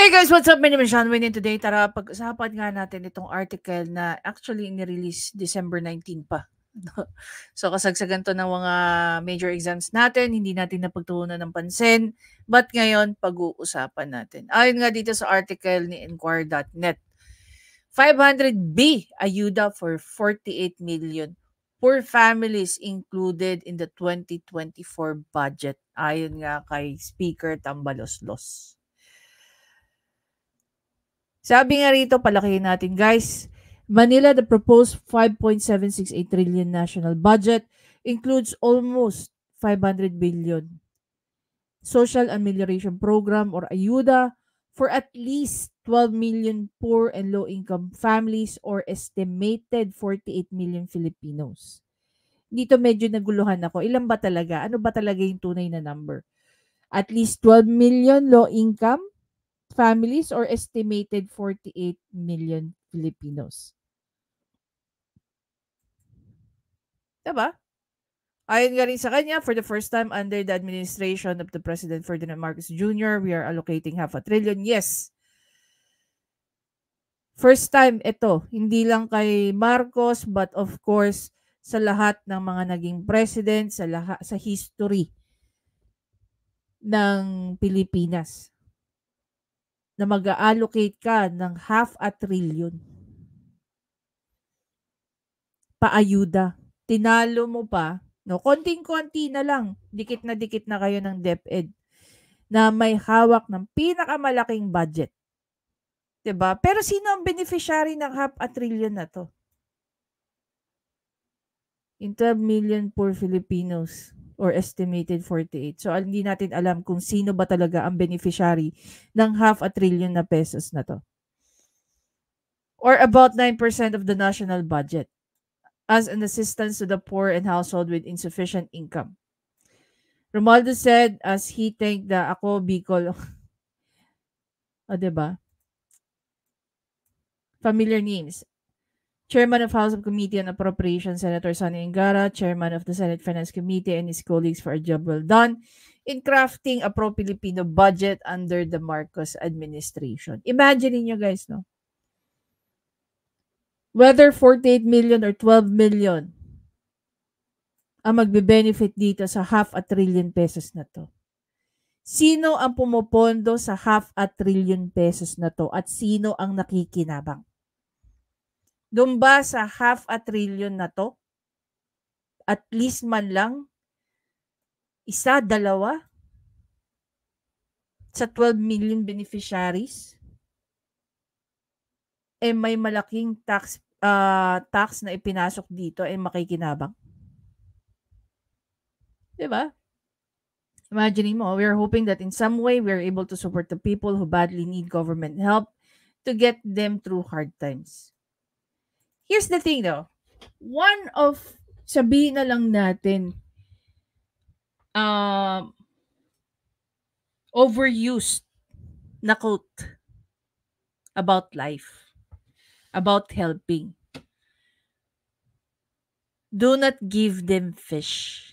Hey guys, what's up? My name is Sean Wayne and today tara pag-usapan nga natin itong article na actually ni-release December 19 pa. So kasagsagan to ng mga major exams natin, hindi natin napagtuunan ng pansin, but ngayon pag-uusapan natin. Ayon nga dito sa article ni Enquire.net, 500B ayuda for 48 million poor families included in the 2024 budget. Ayon nga kay Speaker Tambaloslos. Sabi nga rito, palakihin natin guys. Manila, the proposed 5.768 trillion national budget includes almost 500 billion social amelioration program or ayuda for at least 12 million poor and low-income families or estimated 48 million Filipinos. Dito medyo naguluhan ako. Ilan ba talaga? Ano ba talaga yung tunay na number? At least 12 million low-income families or estimated 48 million Filipinos. Diba? Ayon nga rin sa kanya, for the first time under the administration of the President Ferdinand Marcos Jr., we are allocating half a trillion. Yes. First time ito, hindi lang kay Marcos, but of course, sa lahat ng mga naging president, sa history ng Pilipinas, na mag-allocate ka ng half a trillion paayuda. Tinalo mo pa, no? Konting-konti na lang, dikit na kayo ng DepEd na may hawak ng pinakamalaking budget. 'Di ba? Pero sino ang beneficiary ng half a trillion na to? In 12 million poor Filipinos or estimated 48. So, hindi natin alam kung sino ba talaga ang beneficiary ng half a trillion na pesos na to. Or about 9% of the national budget as an assistance to the poor and household with insufficient income. Romualdo said as he thanked the Ako Bicol, diba? Familiar names. Chairman of House of Committee on Appropriations, Senator Sonny Engara, Chairman of the Senate Finance Committee, and his colleagues for a job well done in crafting a pro-Filipino budget under the Marcos administration. Imagine niyo guys, no? Whether 48 million or 12 million ang magbe-benefit dito sa half a trillion pesos na to. Sino ang pumupondo sa half a trillion pesos na to at sino ang nakikinabang? Doon ba sa half a trillion na to, at least man lang, isa, dalawa, sa 12 million beneficiaries, may malaking tax na ipinasok dito makikinabang? Diba? Imagining mo, we are hoping that in some way, we are able to support the people who badly need government help to get them through hard times. Here's the thing though. One of, sabihin na lang natin, overused na quote about life, about helping. Do not give them fish.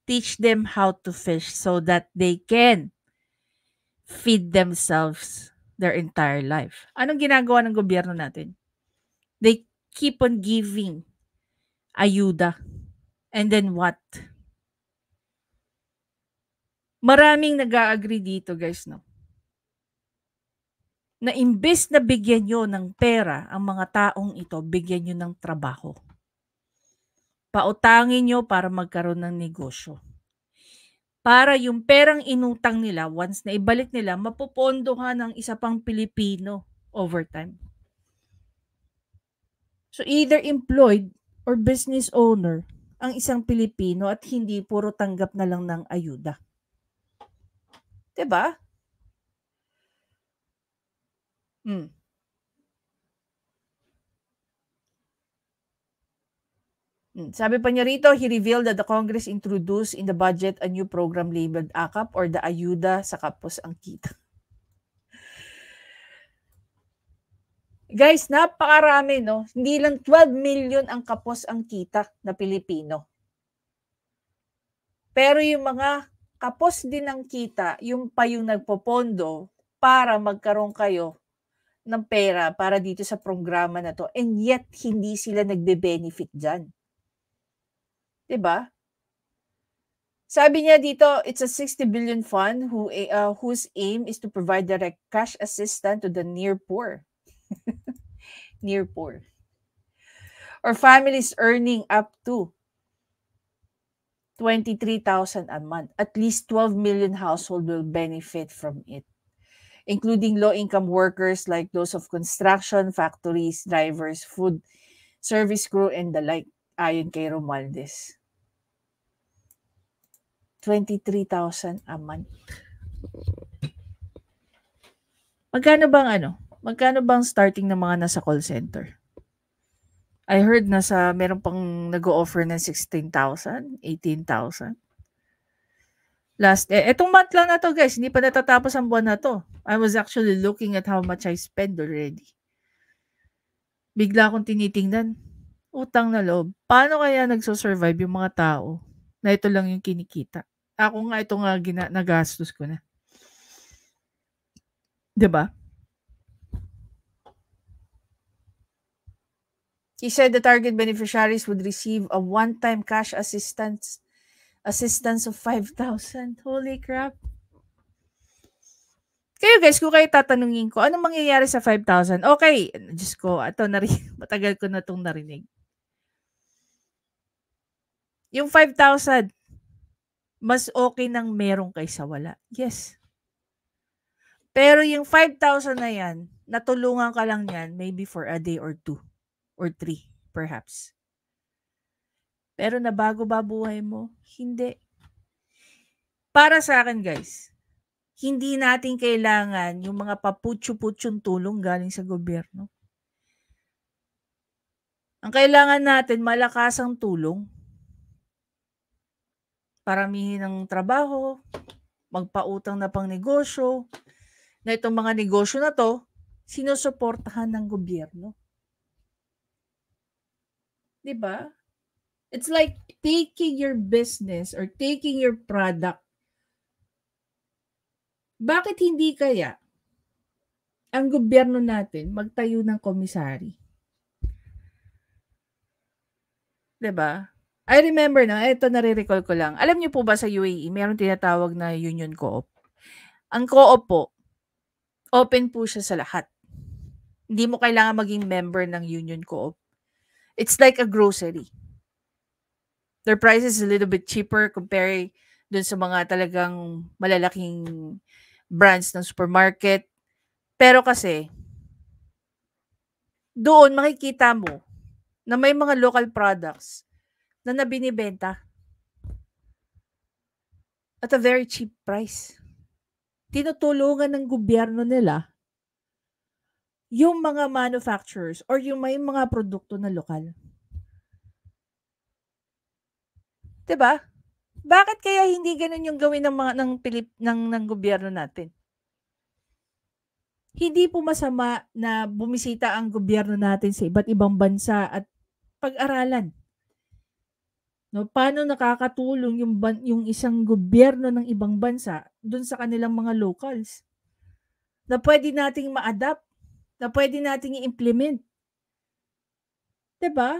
Teach them how to fish so that they can feed themselves their entire life. Anong ginagawa ng gobyerno natin? They keep on giving ayuda. And then what? Maraming nag-a-agree dito guys, no? Na imbes na bigyan nyo ng pera ang mga taong ito, bigyan nyo ng trabaho. Pautangin nyo para magkaroon ng negosyo. Para yung perang inutang nila, once na ibalik nila, mapupondohan ng isa pang Pilipino overtime. So either employed or business owner ang isang Pilipino at hindi puro tanggap na lang ng ayuda. 'Di ba? Sabi pa niya rito, he revealed that the Congress introduced in the budget a new program labeled AKAP or the Ayuda sa Kapos ang Kita. Guys, napakarami, no? Hindi lang 12 million ang kapos ang kita na Pilipino. Pero yung mga kapos din ng kita, yung pa yung nagpopondo para magkaroon kayo ng pera para dito sa programa na to, and yet hindi sila nagbe-benefit dyan. Diba? Sabi niya dito, it's a 60 billion fund whose aim is to provide direct cash assistance to the near poor. Near poor. Or families earning up to 23,000 a month. At least 12 million households will benefit from it, including low-income workers like those of construction, factories, drivers, food, service crew, and the like, ayon kay Romualdez. 23,000 a month. Magkano bang starting ng mga nasa call center? I heard meron pang nag-o-offer ng 16,000, 18,000. Etong month lang na to, guys, hindi pa natatapos ang buwan na to. I was actually looking at how much I spend already. Bigla akong tinitingnan, utang na loob. Paano kaya nagso-survive yung mga tao na ito lang yung kinikita? Ako nga, ito nga nagastos ko na. Diba? He said the target beneficiaries would receive a one-time cash assistance of 5,000. Holy crap. Kayo guys, kung kayo tatanungin ko, anong mangyayari sa 5,000? Okay, Diyos ko, matagal ko na itong narinig. Yung 5,000, mas okay nang meron kaysa wala. Yes. Pero yung 5,000 na yan, natulungan ka lang yan maybe for a day or 2 or 3 perhaps. Pero nabago ba buhay mo? Hindi. Para sa akin guys, hindi natin kailangan yung mga paputyo-putyong tulong galing sa gobyerno. Ang kailangan natin, malakasang tulong. Paramihin ng trabaho, magpautang na pang negosyo, na itong mga negosyo na to, sinusuportahan ng gobyerno. Diba? It's like taking your business or taking your product. Bakit hindi kaya ang gobyerno natin magtayo ng komisari? Diba? I remember na, ito nare-recall ko lang. Alam niyo po ba sa UAE, mayroong tinatawag na union co-op. Ang co-op po, open po siya sa lahat. Hindi mo kailangan maging member ng union co-op. It's like a grocery. Their price is a little bit cheaper compared dun sa mga talagang malalaking brands ng supermarket. Pero kasi, doon makikita mo na may mga local products na nabinibenta at a very cheap price. Tinutulungan ng gobyerno nila yung mga manufacturers or yung may mga produkto na lokal. Diba? Bakit kaya hindi ganun yung gawin ng gobyerno natin? Hindi po masama na bumisita ang gobyerno natin sa iba't ibang bansa at pag-aralan. No, paano nakakatulong yung isang gobyerno ng ibang bansa dun sa kanilang mga locals? Na pwede nating ma-adapt, na pwede nating i-implement. Diba?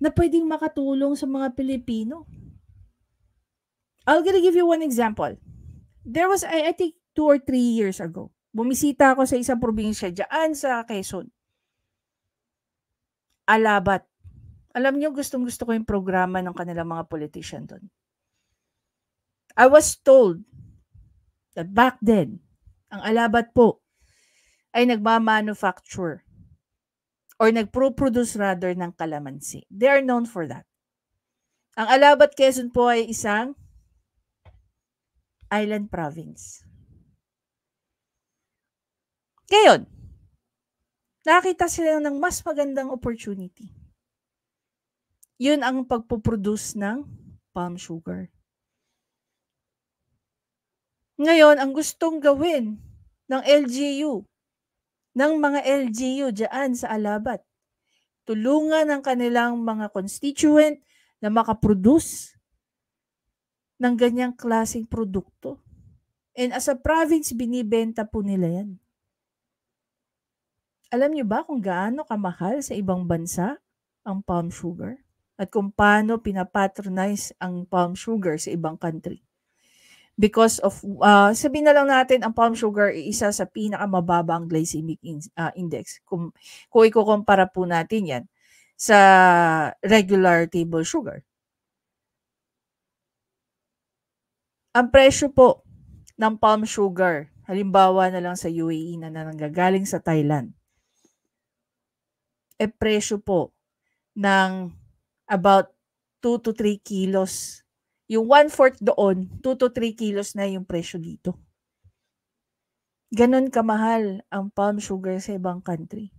Na pwedeng makatulong sa mga Pilipino. I'll gonna give you one example. There was, I think, 2 or 3 years ago, bumisita ako sa isang probinsya dyan sa Quezon. Alabat. Alam niyo, gustong-gusto ko yung programa ng kanilang mga politician doon. I was told that back then, ang Alabat po ay nagmamanufacture or nagpro-produce rather ng kalamansi. They are known for that. Ang Alabat Quezon po ay isang island province. Ngayon, nakita sila ng mas magandang opportunity. Yun ang pagpuproduce ng palm sugar. Ngayon, ang gustong gawin ng LGU, ng mga LGU dyan sa Alabat, tulungan ng kanilang mga constituent na makaproduce ng ganyang klaseng produkto. And as a province, binibenta po nila yan. Alam niyo ba kung gaano kamahal sa ibang bansa ang palm sugar? At kung paano pinapatronize ang palm sugar sa ibang country? Because of, sabihin na lang natin, ang palm sugar ay isa sa pinakamababa ang glycemic index. Kung ikukumpara po natin yan sa regular table sugar. Ang presyo po ng palm sugar, halimbawa na lang sa UAE na nanggagaling sa Thailand, presyo po ng about 2 to 3 kilos. Yung 1/4 doon, 2 to 3 kilos na yung presyo dito. Ganon kamahal ang palm sugar sa ibang country.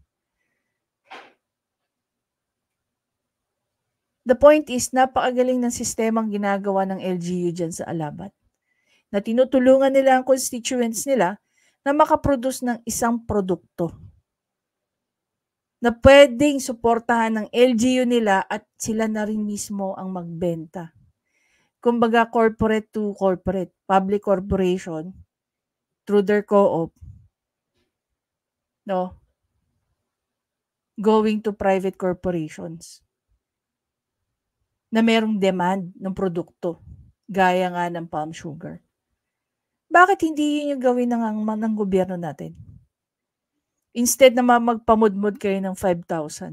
The point is, napakagaling ng sistemang ginagawa ng LGU dyan sa Alabat, na tinutulungan nila ang constituents nila na makaproduce ng isang produkto na pwedeng suportahan ng LGU nila at sila na rin mismo ang magbenta. Kumbaga, corporate to corporate, public corporation, through their co-op, no, going to private corporations na merong demand ng produkto, gaya nga ng palm sugar. Bakit hindi yun yung gawin ng gobyerno natin? Instead na magpamudmud kayo ng 5,000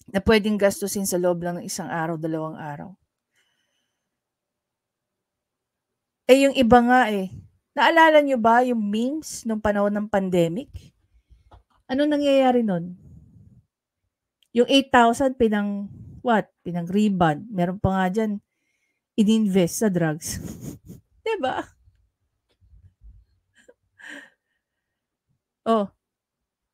na pwedeng gastusin sa loob lang ng isang araw, 2 araw. Yung iba nga naalala nyo ba yung memes nung panahon ng pandemic? Ano nangyayari nun? Yung 8,000 pinang-rebound. Meron pa nga dyan, ininvest sa drugs. Diba?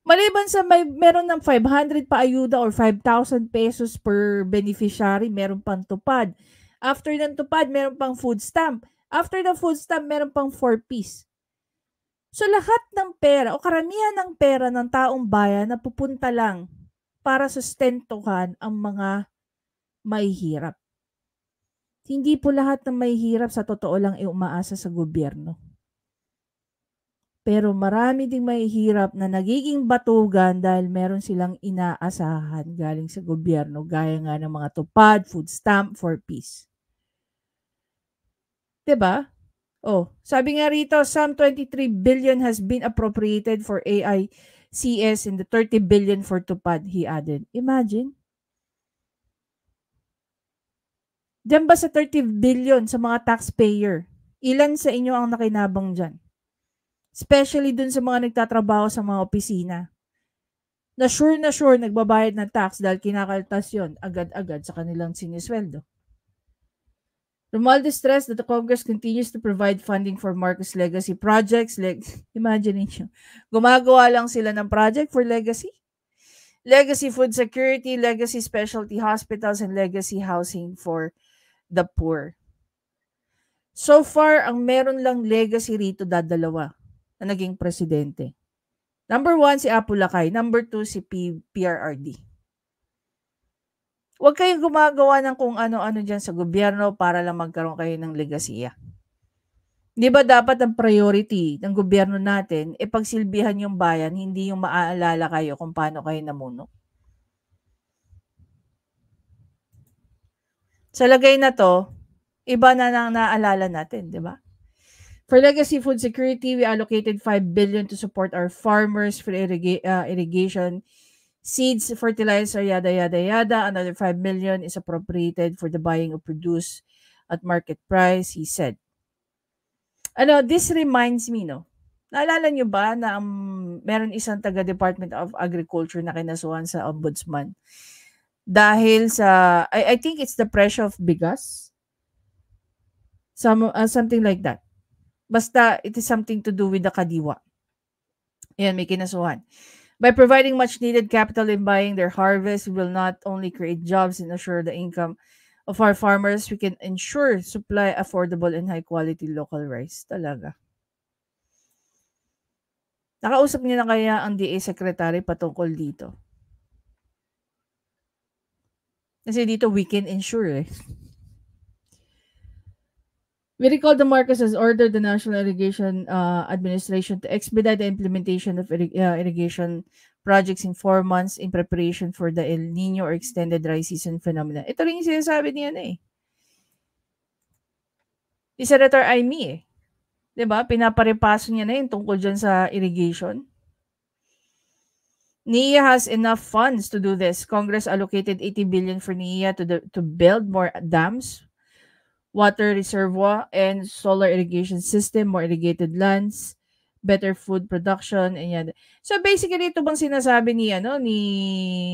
Maliban sa meron ng 500 pa ayuda or 5,000 pesos per beneficiary, meron pang tupad. After ng tupad, meron pang food stamp. After the food stamp, meron pang 4-piece. So lahat ng pera o karamihan ng pera ng taong bayan na pupunta lang para sustentuhan ang mga mahihirap. Hindi po lahat ng mahihirap sa totoo lang umaasa sa gobyerno. Pero marami ding mahihirap na nagiging batugan dahil meron silang inaasahan galing sa gobyerno, gaya nga ng mga tupad, food stamp, 4-piece. Diba? Sabi nga rito, some 23 billion has been appropriated for AICS and the 30 billion for tupad, he added. Imagine. Diyan ba sa 30 billion sa mga taxpayer, ilan sa inyo ang nakinabang dyan? Especially dun sa mga nagtatrabaho sa mga opisina. Na sure nagbabayad ng tax dahil kinakaltas yon agad-agad sa kanilang sinisweldo. Romualdez stressed that the Congress continues to provide funding for Marcos legacy projects. Imagine nyo, gumagawa lang sila ng project for legacy. Legacy food security, legacy specialty hospitals, and legacy housing for the poor. So far, ang meron lang legacy rito dadalawa na naging presidente. Number 1, si Apo Lakay. Number 2, si PRRD. Huwag kayong gumagawa ng kung ano-ano dyan sa gobyerno para lang magkaroon kayo ng legasiya. Di ba dapat ang priority ng gobyerno natin, pagsilbihan yung bayan, hindi yung maaalala kayo kung paano kayo namuno? Sa lagay na to, iba na nang naalala natin, di ba? For legacy food security, we allocated 5 billion to support our farmers for irrigation, seeds, fertilizer, yada, yada, yada. Another 5 million is appropriated for the buying of produce at market price, he said. This reminds me, no? Naalala nyo ba na meron isang taga-Department of Agriculture na kinasuhan sa Ombudsman? Dahil sa, I think it's the presyo of bigas. Something like that. Basta, it is something to do with the kadiwa. Ayan, may kinasuhan. By providing much needed capital in buying their harvest, we will not only create jobs and assure the income of our farmers, we can ensure supply affordable and high quality local rice. Talaga. Nakausap niyo na kaya ang DA Secretary patungkol dito? Kasi dito we can ensure We recall the Marcos has ordered the National Irrigation Administration to expedite the implementation of irrigation projects in 4 months in preparation for the El Nino or extended dry season phenomena. Ito rin yung sinasabi niya na eh. Ni Senator Amy eh. 'Di ba? Pinaparepaso niya na yun tungkol dyan sa irrigation. NIA has enough funds to do this. Congress allocated 80 billion for NIA to build more dams, water reservoir, and solar irrigation system, more irrigated lands, better food production, and yan. So basically, ito bang sinasabi ni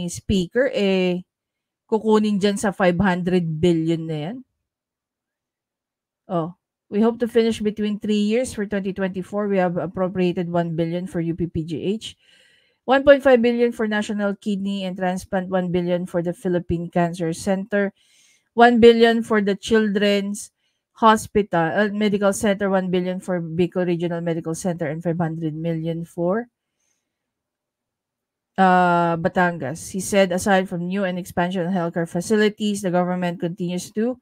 Speaker, kukunin dyan sa 500 billion na yan? Oh, we hope to finish between 3 years. For 2024, we have appropriated 1 billion for UPPGH. 1.5 billion for National Kidney and Transplant, 1 billion for the Philippine Cancer Center, 1 billion for the Children's Hospital, Medical Center, 1 billion for Bicol Regional Medical Center, and 500 million for Batangas. He said, aside from new and expansion of healthcare facilities, the government continues to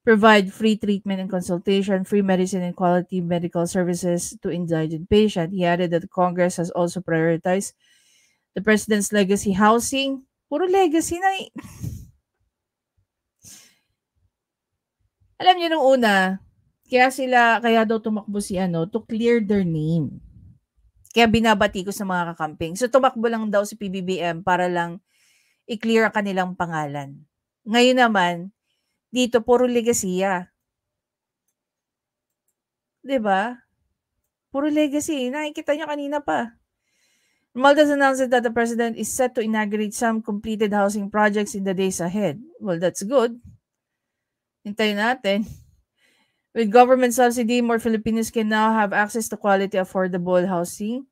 provide free treatment and consultation, free medicine and quality medical services to indigent patients. He added that Congress has also prioritized the President's legacy housing. Puro legacy na eh. Alam niyo nung una, kaya daw tumakbo si to clear their name. Kaya binabati ko sa mga kakamping. So tumakbo lang daw si PBBM para lang i-clear ang kanilang pangalan. Ngayon naman, dito puro legasiya. 'Di ba? Puro legacy. Nakikita niyo kanina pa. Romualdez announced that the president is set to inaugurate some completed housing projects in the days ahead. Well, that's good. Hintayin natin. With government subsidy, more Filipinos can now have access to quality, affordable housing.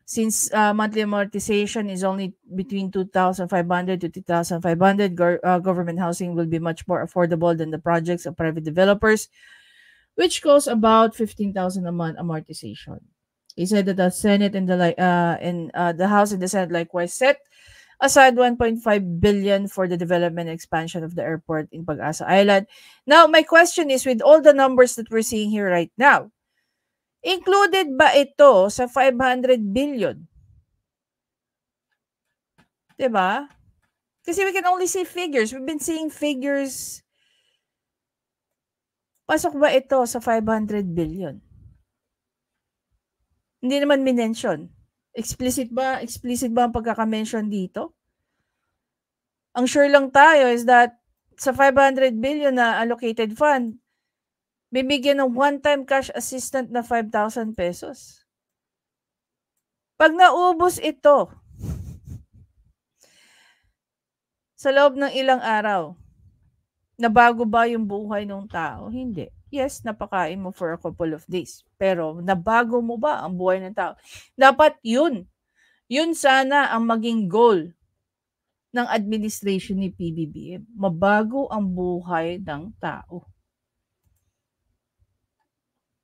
Since monthly amortization is only between 2,500 to 2,500, government housing will be much more affordable than the projects of private developers, which costs about 15,000 a month amortization. He said that the Senate and the House and the Senate likewise set aside 1.5 billion for the development and expansion of the airport in Pag-asa Island. Now, my question is, with all the numbers that we're seeing here right now, included ba ito sa 500 billion? Diba? Kasi we can only see figures. We've been seeing figures. Pasok ba ito sa 500 billion? Hindi naman minention. Explicit ba ang pagkaka-mention dito? Ang sure lang tayo is that sa 500 billion na allocated fund, bibigyan ng one-time cash assistant na 5,000 pesos. Pag naubos ito sa loob ng ilang araw, nabago ba yung buhay ng tao? Hindi. Yes, napakain mo for a couple of days. Pero nabago mo ba ang buhay ng tao? Dapat yun. Yun sana ang maging goal ng administration ni PBBM. Mabago ang buhay ng tao.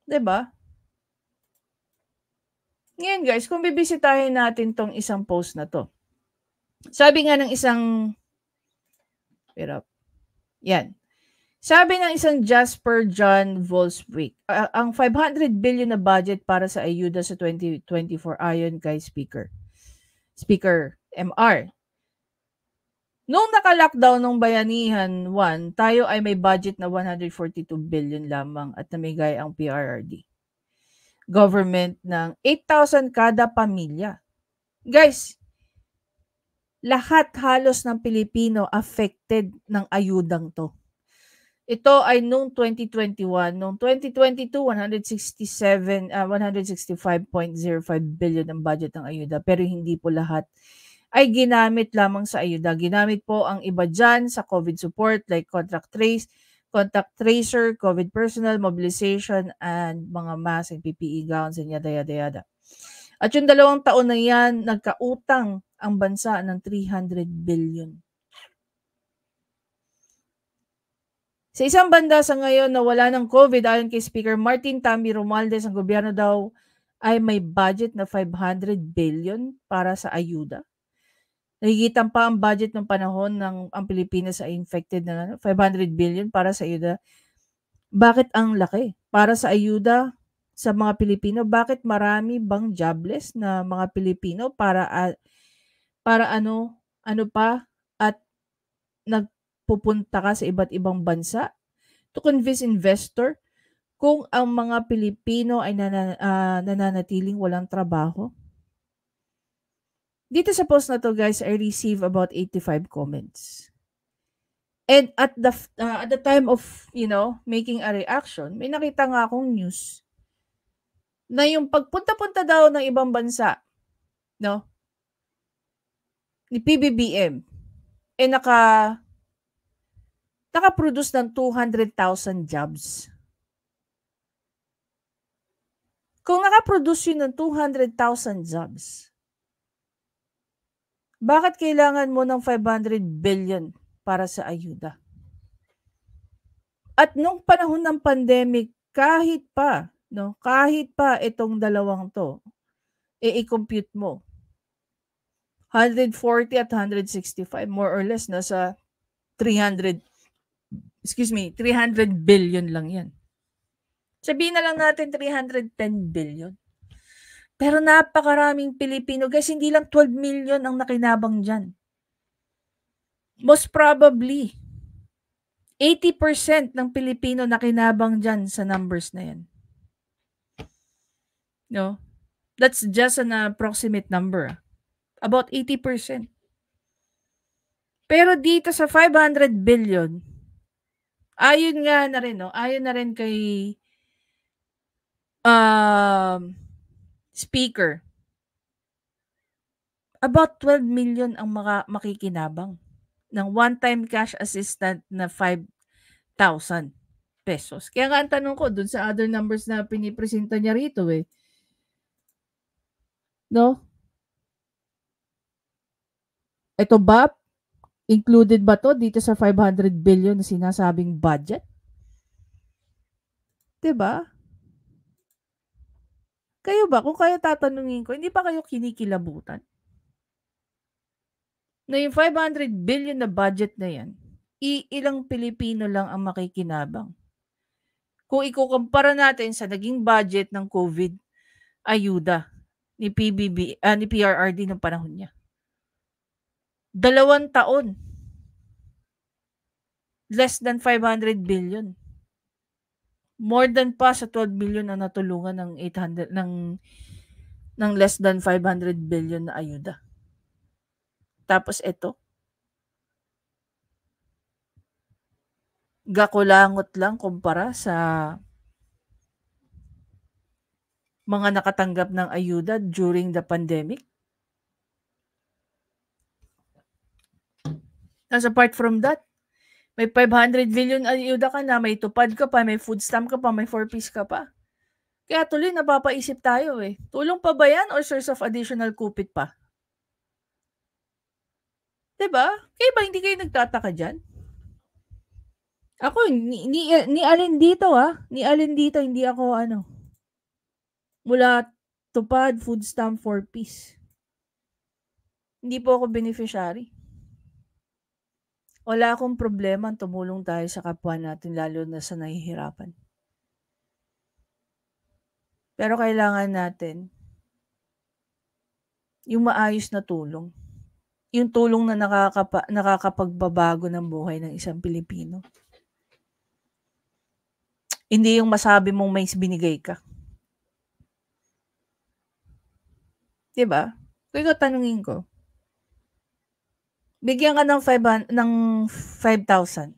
'Di ba? Ngayon guys, kung bibisitahin natin tong isang post na to. Sabi nga ng isang yan. Sabi ng isang Jasper John Volswick, ang 500 billion na budget para sa ayuda sa 2024 ayon kay Speaker MR. Nung naka-lockdown ng Bayanihan 1, tayo ay may budget na 142 billion lamang at namigay ang PRRD. Government ng 8,000 kada pamilya. Guys, lahat halos ng Pilipino affected ng ayudang to. Ito ay noong 2021. Noong 2022, 165.05 billion ang budget ng ayuda. Pero hindi po lahat ay ginamit lamang sa ayuda. Ginamit po ang iba dyan sa COVID support like contact tracer, COVID personnel, mobilization, and mga mask and PPE gowns and yada yada yada. At yung 2 taon na yan, nagkautang ang bansa ng 300 billion. Sa isang banda sa ngayon na wala ng COVID, ayon kay Speaker Martin Tammy Romualdez, ang gobyerno daw ay may budget na 500 billion para sa ayuda. Nahigitan pa ang budget ng panahon ng ang Pilipinas ay infected na 500 billion para sa ayuda. Bakit ang laki? Para sa ayuda sa mga Pilipino, bakit marami bang jobless na mga Pilipino para ano pa at nagpupunta ka sa iba't ibang bansa to convince investor kung ang mga Pilipino ay nananatiling walang trabaho? Dito sa post na 'to guys, I receive about 85 comments. And at the time of, making a reaction, may nakita nga akong news na yung pagpunta-punta daw ng ibang bansa, 'no, ni PBBM, naka-produce ng 200,000 jobs. Kung naka-produce yun ng 200,000 jobs, bakit kailangan mo ng 500 billion para sa ayuda? At nung panahon ng pandemic, kahit pa itong dalawang 'to, i-compute mo, 140 at 165, more or less nasa 300 billion lang 'yan. Sabihin na lang natin 310 billion. Pero napakaraming Pilipino, guys, hindi lang 12 million ang nakinabang diyan. Most probably 80% ng Pilipino nakinabang diyan sa numbers na 'yan. No? That's just an approximate number. About 80%. Pero dito sa 500 billion, ayon na rin kay speaker, about 12 million ang makikinabang ng one-time cash assistant na 5,000 pesos. Kaya nga ang tanong ko dun sa other numbers na pinipresenta niya rito no? Ito ba, included ba to dito sa 500 billion na sinasabing budget? 'Di ba? Kayo ba, kung kayo tatanungin ko, hindi pa kayo kinikilabutan? Na yung 500 billion na budget na yan, ilang Pilipino lang ang makikinabang. Kung ikukumpara natin sa naging budget ng COVID ayuda ni PRRD ng panahon niya. 2 taon. Less than 500 billion. More than pa sa 12 billion na natulungan ng less than 500 billion na ayuda. Tapos ito, gakulangot lang kumpara sa mga nakatanggap ng ayuda during the pandemic. As apart from that, may 500 billion ayuda ka na, may tupad ka pa, may food stamp ka pa, may 4-piece ka pa. Kaya tuloy napapaisip tayo tulong pa ba yan or source of additional kupit pa? 'Di ba? Kaya ba hindi kayo nagtataka diyan? Ako ni alin dito ni alin dito hindi ako mula tupad, food stamp, 4-piece. Hindi po ako beneficiary. Wala akong problema tumulong tayo sa kapwa natin lalo na sa nahihirapan. Pero kailangan natin yung maayos na tulong. Yung tulong na nakakapagbabago ng buhay ng isang Pilipino. Hindi yung masabi mong may binigay ka. 'Di ba? Kung ikaw tanungin ko, bigyan ka ng 5,000.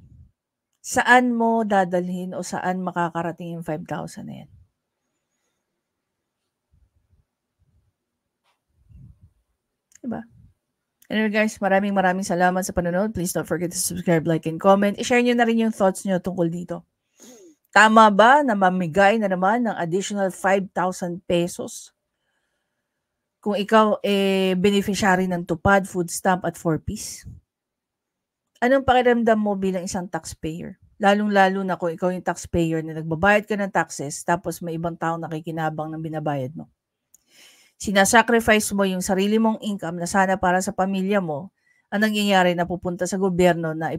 Saan mo dadalhin o saan makakarating yung 5,000 na yan? Diba? Anyway guys, maraming salamat sa panonood. Please don't forget to subscribe, like, and comment. I-share nyo na rin yung thoughts nyo tungkol dito. Tama ba na mamigay na naman ng additional 5,000 pesos kung ikaw beneficiary ng tupad, food stamp at 4-piece? Anong pakiramdam mo bilang isang taxpayer? Lalong-lalo na kung ikaw yung taxpayer na nagbabayad ka ng taxes tapos may ibang tao nakikinabang ng binabayad mo. Sinasacrifice mo yung sarili mong income na sana para sa pamilya mo, ang nangyayari na pupunta sa gobyerno na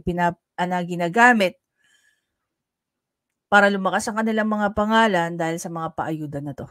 ginagamit para lumakas ang kanilang mga pangalan dahil sa mga paayuda na 'to.